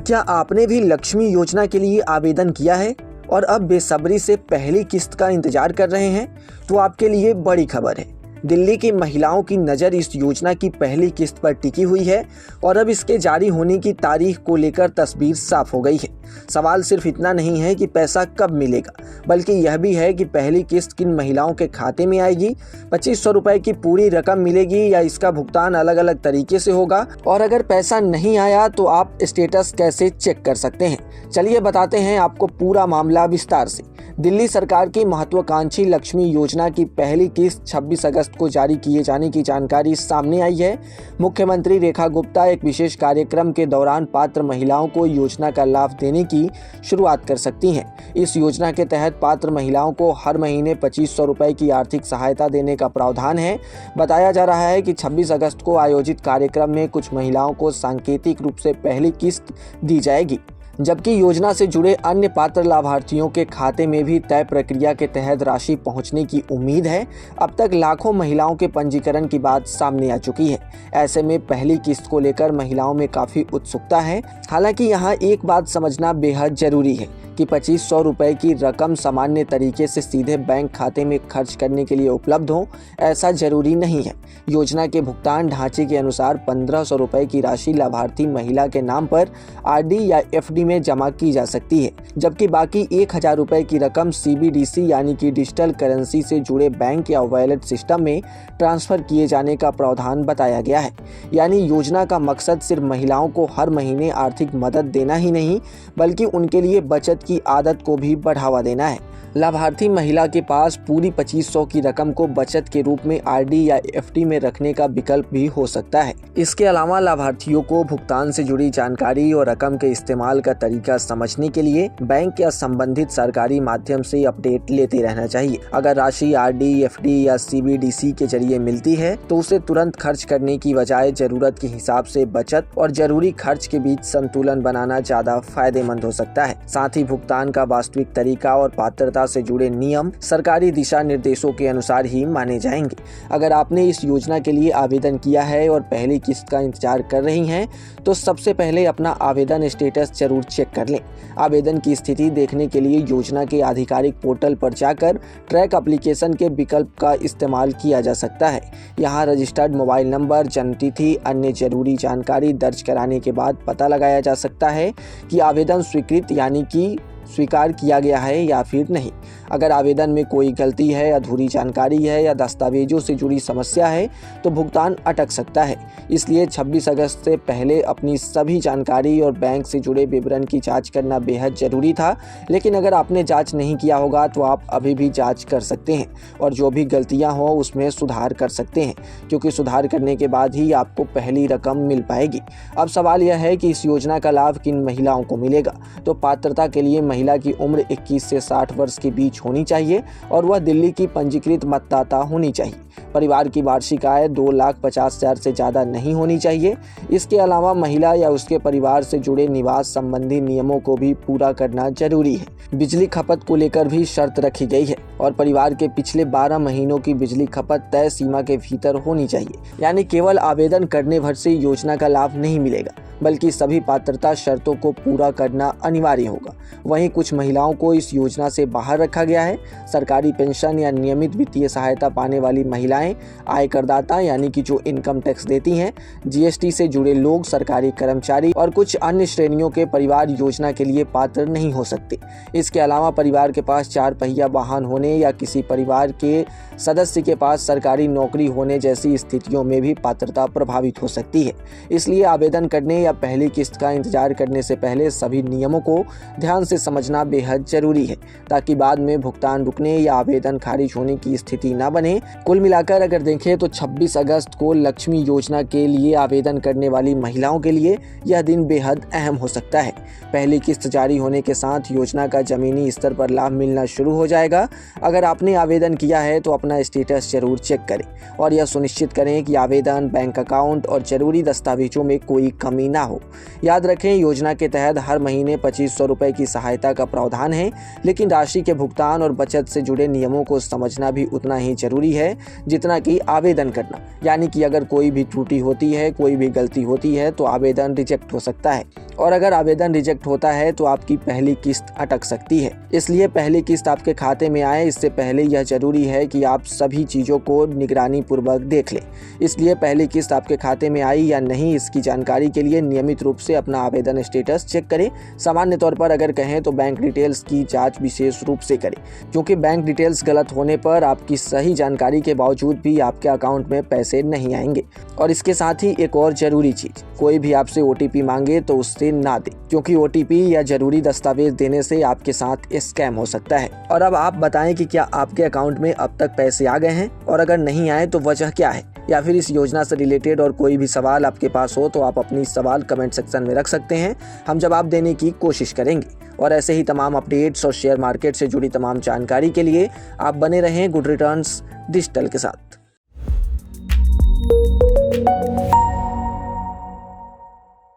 क्या आपने भी लक्ष्मी योजना के लिए आवेदन किया है और अब बेसब्री से पहली किस्त का इंतजार कर रहे हैं? तो आपके लिए बड़ी खबर है। दिल्ली की महिलाओं की नज़र इस योजना की पहली किस्त पर टिकी हुई है और अब इसके जारी होने की तारीख को लेकर तस्वीर साफ हो गई है। सवाल सिर्फ इतना नहीं है कि पैसा कब मिलेगा, बल्कि यह भी है कि पहली किस्त किन महिलाओं के खाते में आएगी। 2500 रुपए की पूरी रकम मिलेगी या इसका भुगतान अलग अलग तरीके से होगा, और अगर पैसा नहीं आया तो आप स्टेटस कैसे चेक कर सकते हैं। चलिए बताते हैं आपको पूरा मामला विस्तार से। दिल्ली सरकार की महत्वाकांक्षी लक्ष्मी योजना की पहली किस्त 26 अगस्त को जारी किए जाने की जानकारी सामने आई है। मुख्यमंत्री रेखा गुप्ता एक विशेष कार्यक्रम के दौरान पात्र महिलाओं को योजना का लाभ देने की शुरुआत कर सकती हैं। इस योजना के तहत पात्र महिलाओं को हर महीने 2500 रुपए की आर्थिक सहायता देने का प्रावधान है। बताया जा रहा है कि 26 अगस्त को आयोजित कार्यक्रम में कुछ महिलाओं को सांकेतिक रूप से पहली किस्त दी जाएगी, जबकि योजना से जुड़े अन्य पात्र लाभार्थियों के खाते में भी तय प्रक्रिया के तहत राशि पहुंचने की उम्मीद है। अब तक लाखों महिलाओं के पंजीकरण की बात सामने आ चुकी है। ऐसे में पहली किस्त को लेकर महिलाओं में काफ़ी उत्सुकता है। हालांकि यहाँ एक बात समझना बेहद जरूरी है कि 2500 रुपए की रकम सामान्य तरीके से सीधे बैंक खाते में खर्च करने के लिए उपलब्ध हो, ऐसा जरूरी नहीं है। योजना के भुगतान ढांचे के अनुसार 1500 रुपए की राशि लाभार्थी महिला के नाम पर आरडी या एफडी में जमा की जा सकती है, जबकि बाकी 1000 रुपए की रकम सीबीडीसी यानी कि डिजिटल करेंसी से जुड़े बैंक या वॉलेट सिस्टम में ट्रांसफर किए जाने का प्रावधान बताया गया है। यानी योजना का मकसद सिर्फ महिलाओं को हर महीने आर्थिक मदद देना ही नहीं, बल्कि उनके लिए बचत की आदत को भी बढ़ावा देना है। लाभार्थी महिला के पास पूरी 2500 की रकम को बचत के रूप में आरडी या एफडी में रखने का विकल्प भी हो सकता है। इसके अलावा लाभार्थियों को भुगतान से जुड़ी जानकारी और रकम के इस्तेमाल का तरीका समझने के लिए बैंक या संबंधित सरकारी माध्यम से अपडेट लेते रहना चाहिए। अगर राशि आरडी, एफडी या सीबीडीसी के जरिए मिलती है तो उसे तुरंत खर्च करने की बजाय जरूरत के हिसाब से बचत और जरूरी खर्च के बीच संतुलन बनाना ज्यादा फायदेमंद हो सकता है। साथ ही भुगतान का वास्तविक तरीका और पात्रता से जुड़े नियम सरकारी दिशा निर्देशों के अनुसार ही माने जाएंगे। अगर आपने इस योजना के लिए आवेदन किया है और पहली किस्त का इंतजार कर रही हैं, तो सबसे पहले अपना आवेदन स्टेटस जरूर चेक कर लें। आवेदन की स्थिति देखने के लिए योजना के आधिकारिक पोर्टल पर जाकर ट्रैक एप्लीकेशन के विकल्प का इस्तेमाल किया जा सकता है। यहाँ रजिस्टर्ड मोबाइल नंबर, जन्मतिथि, अन्य जरूरी जानकारी दर्ज कराने के बाद पता लगाया जा सकता है कि आवेदन स्वीकृत यानी कि स्वीकार किया गया है या फिर नहीं। अगर आवेदन में कोई गलती है, अधूरी जानकारी है या दस्तावेजों से जुड़ी समस्या है तो भुगतान अटक सकता है। इसलिए 26 अगस्त से पहले अपनी सभी जानकारी और बैंक से जुड़े विवरण की जांच करना बेहद ज़रूरी था। लेकिन अगर आपने जांच नहीं किया होगा तो आप अभी भी जांच कर सकते हैं और जो भी गलतियां हो उसमें सुधार कर सकते हैं, क्योंकि सुधार करने के बाद ही आपको पहली रकम मिल पाएगी। अब सवाल यह है कि इस योजना का लाभ किन महिलाओं को मिलेगा। तो पात्रता के लिए महिला की उम्र 21 से 60 वर्ष के बीच होनी चाहिए और वह दिल्ली की पंजीकृत मतदाता होनी चाहिए। परिवार की वार्षिक आय 2,50,000 से ज़्यादा नहीं होनी चाहिए। इसके अलावा महिला या उसके परिवार से जुड़े निवास संबंधी नियमों को भी पूरा करना जरूरी है। बिजली खपत को लेकर भी शर्त रखी गई है और परिवार के पिछले 12 महीनों की बिजली खपत तय सीमा के भीतर होनी चाहिए। यानी केवल आवेदन करने भर से योजना का लाभ नहीं मिलेगा, बल्कि सभी पात्रता शर्तों को पूरा करना अनिवार्य होगा। वहीं कुछ महिलाओं को इस योजना से बाहर रखा गया है। सरकारी पेंशन या नियमित वित्तीय सहायता पाने वाली महिलाएं, आय करदाता यानी कि जो इनकम टैक्स देती हैं, जीएसटी से जुड़े लोग, सरकारी कर्मचारी और कुछ अन्य श्रेणियों के परिवार योजना के लिए पात्र नहीं हो सकते। इसके अलावा परिवार के पास 4 पहिया वाहन होने या किसी परिवार के सदस्य के पास सरकारी नौकरी होने जैसी स्थितियों में भी पात्रता प्रभावित हो सकती है। इसलिए आवेदन करने या पहली किस्त का इंतजार करने से पहले सभी नियमों को ध्यान से समझना बेहद जरूरी है, ताकि बाद में भुगतान रुकने या आवेदन खारिज होने की स्थिति न बने। कुल मिलाकर अगर देखें तो 26 अगस्त को लक्ष्मी योजना के लिए आवेदन करने वाली महिलाओं के लिए यह दिन बेहद अहम हो सकता है। पहली किस्त जारी होने के साथ योजना का जमीनी स्तर पर लाभ मिलना शुरू हो जाएगा। अगर आपने आवेदन किया है तो अपना स्टेटस जरूर चेक करें और यह सुनिश्चित करें कि आवेदन, बैंक अकाउंट और जरूरी दस्तावेजों में कोई कमी ना हो। याद रखें, योजना के तहत हर महीने 2500 रुपए की सहायता का प्रावधान है, लेकिन राशि के भुगतान और बचत से जुड़े नियमों को समझना भी उतना ही जरूरी है जितना कि आवेदन करना। यानी कि अगर कोई भी त्रुटि होती है, कोई भी गलती होती है तो आवेदन रिजेक्ट हो सकता है और अगर आवेदन रिजेक्ट होता है तो आपकी पहली किस्त अटक सकती है। इसलिए पहली किस्त आपके खाते में आए इससे पहले यह जरूरी है कि आप सभी चीज़ों को निगरानी पूर्वक देख लें। इसलिए पहली किस्त आपके खाते में आई या नहीं इसकी जानकारी के लिए नियमित रूप से अपना आवेदन स्टेटस चेक करें। सामान्य तौर पर अगर कहें तो बैंक डिटेल्स की जाँच विशेष रूप से करें, क्योंकि बैंक डिटेल्स गलत होने पर आपकी सही जानकारी के बावजूद भी आपके अकाउंट में पैसे नहीं आएंगे। और इसके साथ ही एक और ज़रूरी चीज़, कोई भी आपसे OTP मांगे तो उससे ना दें, क्योंकि OTP या ज़रूरी दस्तावेज देने से आपके साथ स्कैम हो सकता है। और अब आप बताएं कि क्या आपके अकाउंट में अब तक पैसे आ गए हैं, और अगर नहीं आए तो वजह क्या है, या फिर इस योजना से रिलेटेड और कोई भी सवाल आपके पास हो तो आप अपनी सवाल कमेंट सेक्शन में रख सकते हैं। हम जवाब देने की कोशिश करेंगे। और ऐसे ही तमाम अपडेट्स और शेयर मार्केट से जुड़ी तमाम जानकारी के लिए आप बने रहें गुड रिटर्न्स डिजिटल के साथ।